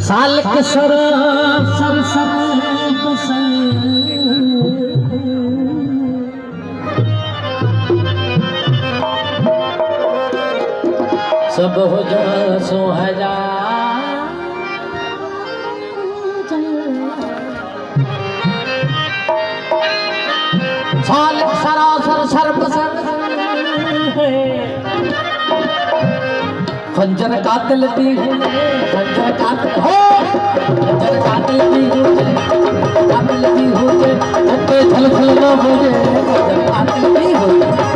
साल के sir sir सब हो जा सो साल सरासर सर्वसर खंजर कातिल दी खंजर कातिल हो खंजर कातिल दी हो जाए कातिल दी हो जाए छल छल न हो जाए खंजर कातिल दी हो जाए